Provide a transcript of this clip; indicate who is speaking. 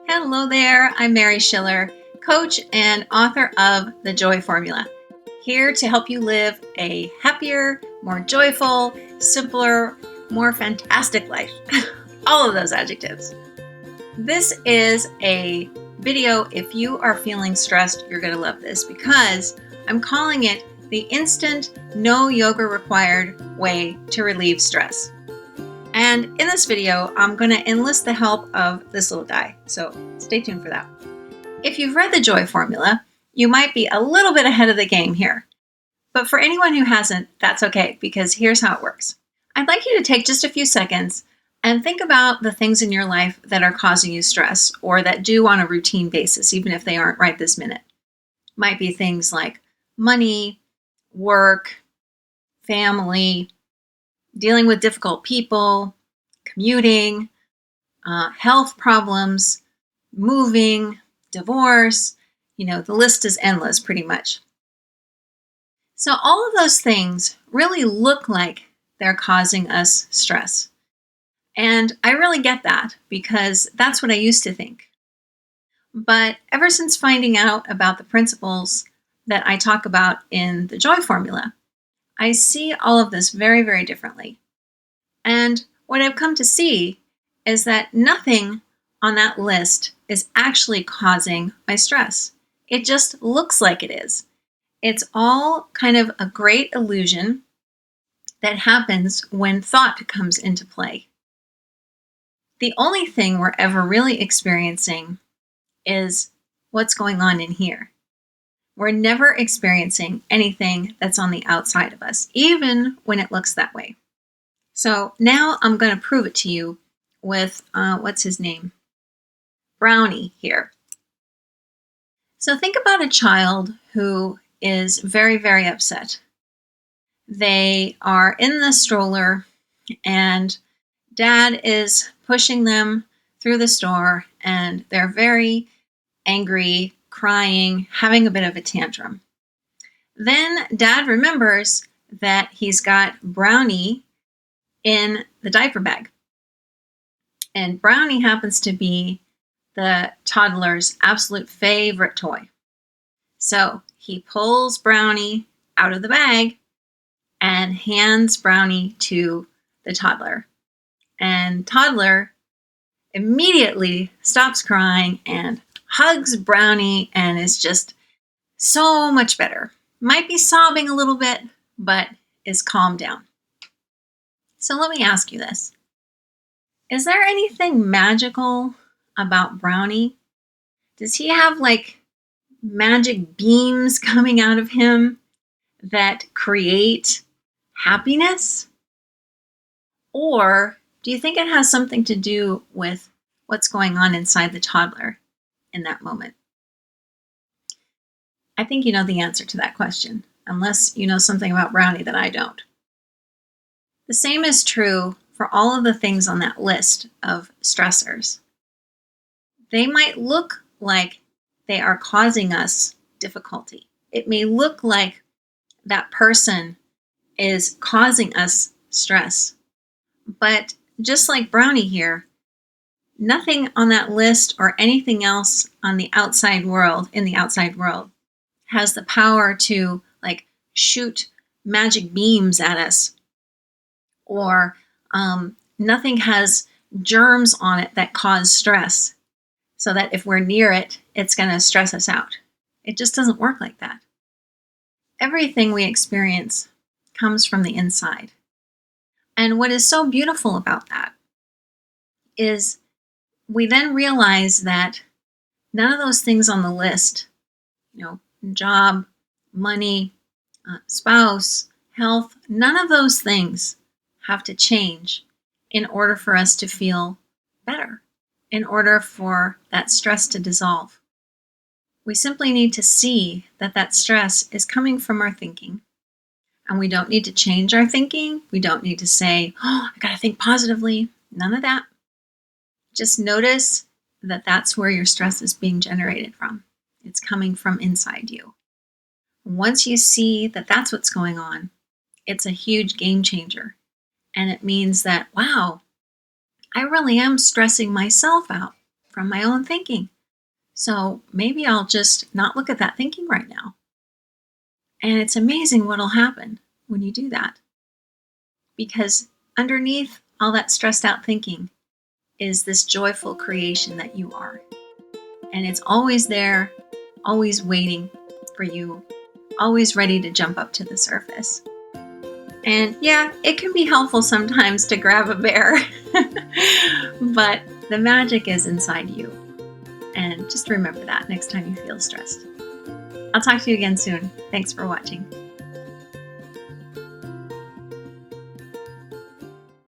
Speaker 1: Hello there, I'm Mary Schiller, coach and author of The Joy Formula, here to help you live a happier, more joyful, simpler, more fantastic life. All of those adjectives. This is a video. If you are feeling stressed, you're going to love this because I'm calling it the instant, no yoga required way to relieve stress. And in this video, I'm going to enlist the help of this little guy. So stay tuned for that. If you've read The Joy Formula, you might be a little bit ahead of the game here. But for anyone who hasn't, that's okay, because here's how it works. I'd like you to take just a few seconds and think about the things in your life that are causing you stress or that do on a routine basis, even if they aren't right this minute. Might be things like money, work, family, dealing with difficult people, commuting, health problems, moving, divorce. The list is endless pretty much. So all of those things really look like they're causing us stress. And I really get that because that's what I used to think. But ever since finding out about the principles that I talk about in the Joy Formula, I see all of this very, very differently. And what I've come to see is that nothing on that list is actually causing my stress. It just looks like it is. It's all kind of a great illusion that happens when thought comes into play. The only thing we're ever really experiencing is what's going on in here. We're never experiencing anything that's on the outside of us, even when it looks that way. So now I'm going to prove it to you with, what's his name? Brownie here. So think about a child who is very, very upset. They are in the stroller and dad is pushing them through the store and they're very angry, crying, having a bit of a tantrum. Then dad remembers that he's got Brownie in the diaper bag. And Brownie happens to be the toddler's absolute favorite toy. So he pulls Brownie out of the bag and hands Brownie to the toddler. And toddler immediately stops crying and hugs Brownie and is just so much better. Might be sobbing a little bit, but is calmed down. So let me ask you this. Is there anything magical about Brownie? Does he have like magic beams coming out of him that create happiness? Or do you think it has something to do with what's going on inside the toddler in that moment? I think you know the answer to that question, unless you know something about Brownie that I don't. The same is true for all of the things on that list of stressors. They might look like they are causing us difficulty. It may look like that person is causing us stress. But just like Brownie here, nothing on that list or anything else on the outside world, has the power to like shoot magic beams at us. Or nothing has germs on it that cause stress so that if we're near it, it's going to stress us out. It just doesn't work like that. Everything we experience comes from the inside. And what is so beautiful about that is we then realize that none of those things on the list, job, money, spouse, health, none of those things have to change in order for us to feel better, in order for that stress to dissolve. We simply need to see that that stress is coming from our thinking. And we don't need to change our thinking. We don't need to say, I got to think positively. None of that. Just notice that that's where your stress is being generated from. It's coming from inside you. Once you see that that's what's going on, it's a huge game changer. And it means that, wow, I really am stressing myself out from my own thinking. So maybe I'll just not look at that thinking right now. And it's amazing what'll happen when you do that. Because underneath all that stressed out thinking is this joyful creation that you are. And it's always there, always waiting for you, always ready to jump up to the surface. And yeah, it can be helpful sometimes to grab a bear, but the magic is inside you. And just remember that next time you feel stressed. I'll talk to you again soon. Thanks for watching.